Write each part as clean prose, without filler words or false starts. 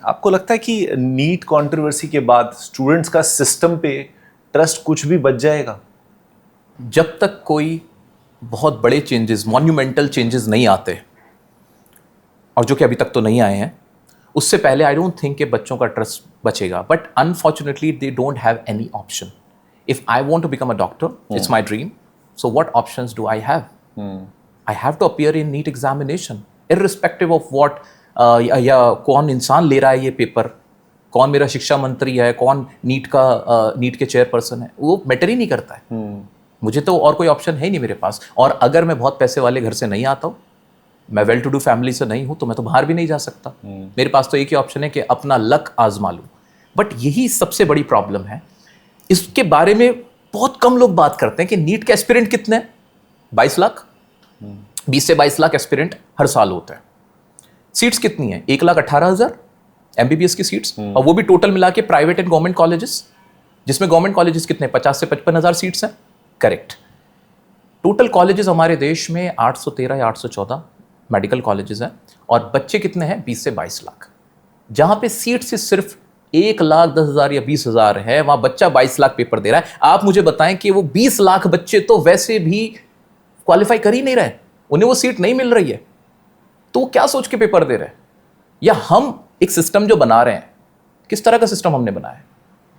आपको लगता है कि नीट कंट्रोवर्सी के बाद स्टूडेंट्स का सिस्टम पे ट्रस्ट कुछ भी बच जाएगा? जब तक कोई बहुत बड़े चेंजेस, मॉन्यूमेंटल चेंजेस नहीं आते, और जो कि अभी तक तो नहीं आए हैं, उससे पहले आई डोंट थिंक कि बच्चों का ट्रस्ट बचेगा. But unfortunately they don't have any option. If I want to become a doctor, it's my dream, so what options do I have? I have to appear in NEET examination irrespective of what, या कौन इंसान ले रहा है ये paper, कौन मेरा शिक्षा मंत्री है, कौन नीट के चेयरपर्सन है, वो मैटर ही नहीं करता है. मुझे तो और कोई ऑप्शन है ही नहीं मेरे पास. और अगर मैं बहुत पैसे वाले घर से नहीं आता हूँ, मैं वेल टू डू फैमिली से नहीं हूँ, तो मैं तो बाहर भी नहीं जा सकता. मेरे पास तो एक ही ऑप्शन है कि अपना लक आजमा लूँ. बट यही सबसे बड़ी प्रॉब्लम है. इसके बारे में बहुत कम लोग बात करते हैं कि नीट के एस्पिरेंट कितने हैं. 22 लाख, 20 से 22 लाख एस्पिरेंट हर साल होते हैं. सीट्स कितनी है? 1,18,000 MBBS की सीट्स, और वो भी टोटल मिला के प्राइवेट एंड गवर्नमेंट कॉलेजेस, जिसमें गवर्नमेंट कॉलेजेस कितने? 50 से 55,000 सीट्स हैं. करेक्ट. टोटल कॉलेजेस हमारे देश में 813 या 814 मेडिकल कॉलेजेस हैं, और बच्चे कितने हैं? 20 से 22 लाख. जहां पे सीट्स सिर्फ 1,10,000 या 20,000 है, वहां बच्चा 22 लाख पेपर दे रहा है. आप मुझे बताएं कि वो 20 लाख बच्चे तो वैसे भी क्वालिफाई कर ही नहीं रहे, उन्हें वो सीट नहीं मिल रही है, तो वो क्या सोच के पेपर दे रहे हैं? या हम एक सिस्टम जो बना रहे हैं, किस तरह का सिस्टम हमने बनाया है?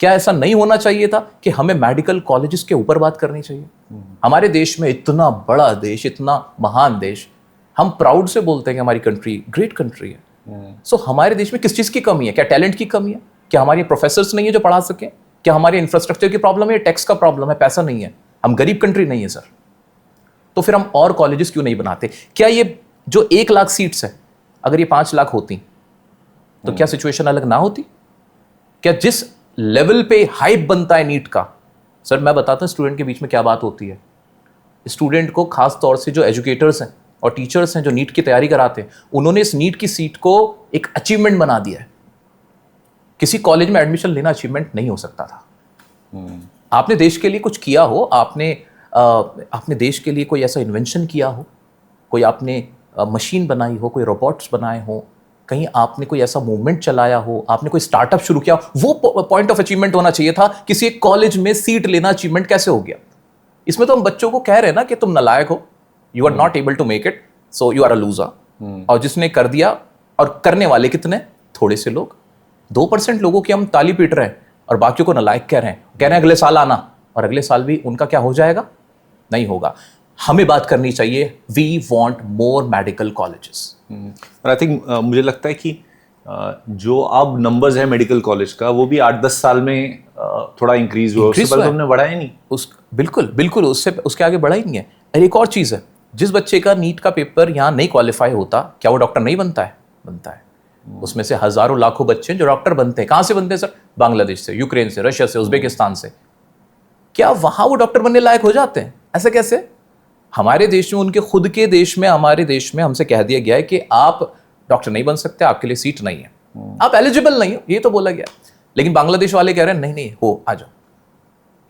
क्या ऐसा नहीं होना चाहिए था कि हमें मेडिकल कॉलेजेस के ऊपर बात करनी चाहिए? हमारे देश में, इतना बड़ा देश, इतना महान देश, हम प्राउड से बोलते हैं कि हमारी कंट्री ग्रेट कंट्री है. सो हमारे देश में किस चीज की कमी है? क्या टैलेंट की कमी है? क्या हमारे प्रोफेसर्स नहीं है जो पढ़ा सके? क्या हमारे इंफ्रास्ट्रक्चर की प्रॉब्लम है? टैक्स का प्रॉब्लम है? पैसा नहीं है? हम गरीब कंट्री नहीं है सर. तो फिर हम और कॉलेजेस क्यों नहीं बनाते? क्या ये जो 1 लाख सीट्स है, अगर ये 5 लाख होती तो क्या सिचुएशन अलग ना होती? क्या जिस लेवल पे हाइप बनता है नीट का, सर मैं बताता हूं स्टूडेंट के बीच में क्या बात होती है. स्टूडेंट को खास तौर से जो एजुकेटर्स हैं और टीचर्स हैं जो नीट की तैयारी कराते हैं, उन्होंने इस नीट की सीट को एक अचीवमेंट बना दिया है. किसी कॉलेज में एडमिशन लेना अचीवमेंट नहीं हो सकता था. आपने देश के लिए कुछ किया हो, आपने देश के लिए कोई ऐसा इन्वेंशन किया हो, कोई आपने मशीन बनाई हो, कोई रोबोट्स बनाए हो, कहीं आपने कोई ऐसा मूवमेंट चलाया हो, आपने कोई स्टार्टअप शुरू किया हो, वो पॉइंट ऑफ अचीवमेंट होना चाहिए था. किसी एक कॉलेज में सीट लेना अचीवमेंट कैसे हो गया? इसमें तो हम बच्चों को कह रहे हैं ना कि तुम नालायक हो, you are not able to make it, so you are a loser. और जिसने कर दिया, और करने वाले कितने? थोड़े से लोग. 2% लोगों की हम ताली पीट रहे हैं और बाकियों को नालायक कह रहे हैं अगले साल आना, और अगले साल भी उनका क्या हो जाएगा? नहीं होगा. हमें बात करनी चाहिए, we want more medical colleges. और आई थिंक मुझे लगता है कि जो अब नंबर्स है मेडिकल कॉलेज का, वो भी 8-10 साल में थोड़ा इंक्रीज हुआ. उससे पहले तुमने बढ़ाया नहीं. बिल्कुल उसके आगे बढ़ा ही नहीं है. एक और चीज है, जिस बच्चे का नीट का पेपर यहाँ नहीं क्वालिफाई होता, क्या वो डॉक्टर नहीं बनता है? बनता है. उसमें से हजारों लाखों बच्चे जो डॉक्टर बनते हैं, कहां से बनते हैं सर? बांग्लादेश से, यूक्रेन से, रशिया से, उज्बेकिस्तान से. क्या वहां वो डॉक्टर बनने लायक हो जाते हैं? ऐसे कैसे? हमारे देश में, उनके खुद के देश में, हमारे देश में हमसे कह दिया गया है कि आप डॉक्टर नहीं बन सकते, आपके लिए सीट नहीं है, आप एलिजिबल नहीं हो, ये तो बोला गया. लेकिन बांग्लादेश वाले कह रहे हैं नहीं हो, आ जाओ.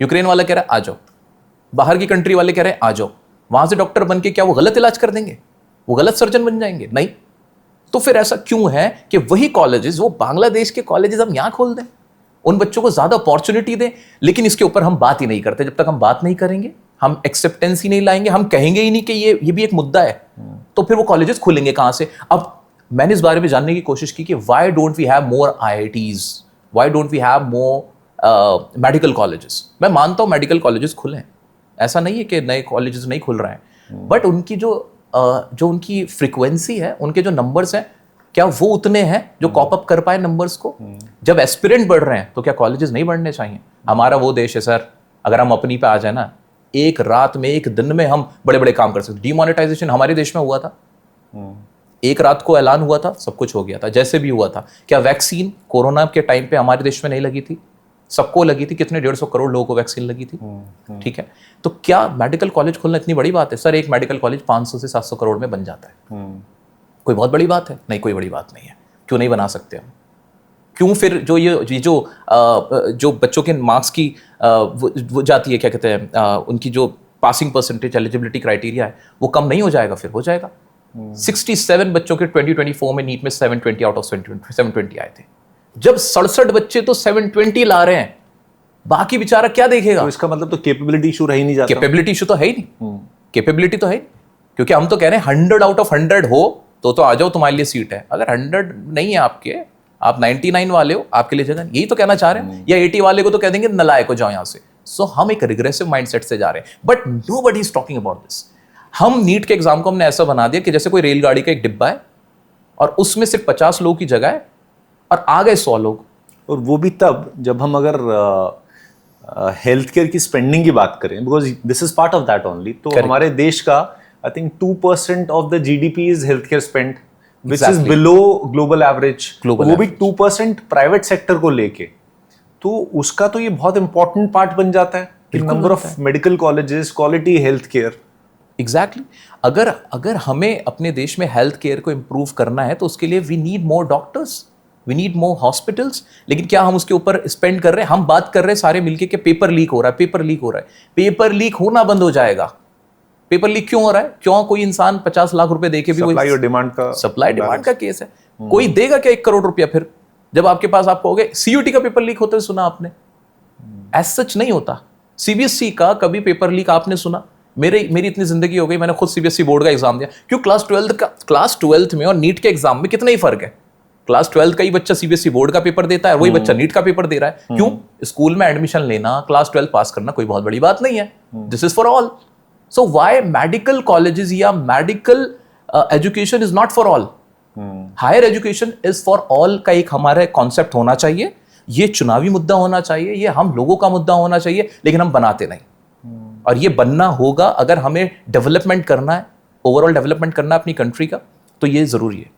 यूक्रेन वाला कह रहा है आ जाओ. बाहर की कंट्री वाले कह रहे हैं आ जाओ. वहां से डॉक्टर बन के क्या वो गलत इलाज कर देंगे? वो गलत सर्जन बन जाएंगे? नहीं. तो फिर ऐसा क्यों है कि वही कॉलेजेस, वो बांग्लादेश के कॉलेजेस हम यहां खोल दें, उन बच्चों को ज्यादा अपॉर्चुनिटी दें? लेकिन इसके ऊपर हम बात ही नहीं करते. जब तक हम बात नहीं करेंगे, हम एक्सेप्टेंस ही नहीं लाएंगे, हम कहेंगे ही नहीं कि ये भी एक मुद्दा है, तो फिर वो कॉलेजेस खुलेंगे कहां से? अब मैंने इस बारे में जानने की कोशिश की कि why don't we have more IITs, why don't we have more medical colleges. मैं मानता हूं मेडिकल कॉलेजेस खुले, ऐसा नहीं है कि नए कॉलेजेस नहीं खुल रहे हैं, बट उनकी जो उनकी फ्रीक्वेंसी है, उनके जो नंबर्स हैं, क्या वो उतने हैं जो कॉप अप कर पाए नंबर्स को? जब एस्पिरेंट बढ़ रहे हैं तो क्या कॉलेजेस नहीं बढ़ने चाहिए? हमारा वो देश है सर, अगर हम अपनी पे आ जाए ना, एक रात में, एक दिन में हम बड़े बड़े काम कर सकते. डिमोनेटाइजेशन हमारे देश में हुआ था, एक रात को ऐलान हुआ था, सब कुछ हो गया था, जैसे भी हुआ था. क्या वैक्सीन कोरोना के टाइम पे हमारे देश में नहीं लगी थी? सबको लगी थी. कितने 150 करोड़ लोगों को वैक्सीन लगी थी. ठीक है, तो क्या मेडिकल कॉलेज खोलना इतनी बड़ी बात है? सर एक मेडिकल कॉलेज 500 से 700 करोड़ में बन जाता है. कोई बहुत बड़ी बात है? नहीं, कोई बड़ी बात नहीं है. क्यों नहीं बना सकते हम? क्यों फिर जो बच्चों के मार्क्स की वो जाती है, क्या कहते हैं, उनकी जो पासिंग परसेंटेज, एलिजिबिलिटी क्राइटेरिया है, वो कम नहीं हो जाएगा? फिर हो जाएगा. 67 बच्चों के 2024 में नीट में 720 आउट ऑफ 720 आए थे. जब 67 बच्चे तो 720 ला रहे हैं, बाकी बेचारा क्या देखेगा? तो इसका मतलब तो कैपेबिलिटी इशू रह ही नहीं जाता। कैपेबिलिटी इशू तो है ही नहीं, कैपेबिलिटी तो है ही, क्योंकि हम तो कह रहे हैं 100 आउट ऑफ 100 हो तो आ जाओ, तुम्हारे लिए सीट है। अगर 100 नहीं है आपके, आप 99 वाले हो, आपके लिए जगह, यही तो कहना चाह रहे हैं। या 80 वाले को तो कह देंगे नलायक हो जाओ यहां से। सो हम एक रिग्रेसिव माइंडसेट से जा रहे हैं, but nobody is talking about this. हम नीट के एग्जाम को हमने ऐसा बना दिया कि जैसे कोई रेलगाड़ी का एक डिब्बा है और उसमें सिर्फ 50 लोगों की जगह है और आ गए 100 लोग। और वो भी तब जब हम अगर हेल्थ केयर की स्पेंडिंग की बात करें, because this is part of that only, तो Correct. हमारे देश का I think 2% of the GDP is health care spend, which is Exactly. Below global average. Global वो भी 2% प्राइवेट सेक्टर को लेके, तो उसका तो ये बहुत इंपॉर्टेंट पार्ट बन जाता है कि number of medical colleges, quality health care. Exactly अगर हमें अपने देश में हेल्थ केयर को इम्प्रूव करना है तो उसके लिए we need more doctors, we need more hospitals. लेकिन क्या हम उसके ऊपर स्पेंड कर रहे हैं? हम बात कर रहे हैं सारे मिलके कि पेपर लीक हो रहा है, पेपर लीक हो रहा है। पेपर लीक होना बंद हो जाएगा। पेपर लीक क्यों हो रहा है? क्यों कोई इंसान 50 लाख रुपए देके भी सप्लाई और डिमांड का, सप्लाई डिमांड का केस है। कोई देगा क्या 1 करोड़ रुपया? फिर जब आपके पास आप कहोगे सीयूटी का पेपर लीक होता है, सुना आपने? एज सच नहीं होता। सीबीएसई का कभी पेपर लीक आपने सुना? मेरी इतनी जिंदगी हो गई, मैंने खुद सीबीएसई बोर्ड का एग्जाम दिया। क्यों? क्लास 12 में और नीट के एग्जाम में कितना ही फर्क है। क्लास 12 का ही बच्चा सीबीएसई बोर्ड का पेपर देता है, वही बच्चा नीट का पेपर दे रहा है। क्यों? स्कूल में एडमिशन लेना, क्लास 12 पास करना कोई बहुत बड़ी बात नहीं है। This is for all. So why medical colleges या medical education is not for all? Higher education is for all का एक हमारा कॉन्सेप्ट होना चाहिए। ये चुनावी मुद्दा होना चाहिए, ये हम लोगों का मुद्दा होना चाहिए, लेकिन हम बनाते नहीं। और ये बनना होगा अगर हमें डेवलपमेंट करना है, ओवरऑल डेवलपमेंट करना है अपनी कंट्री का, तो ये जरूरी है।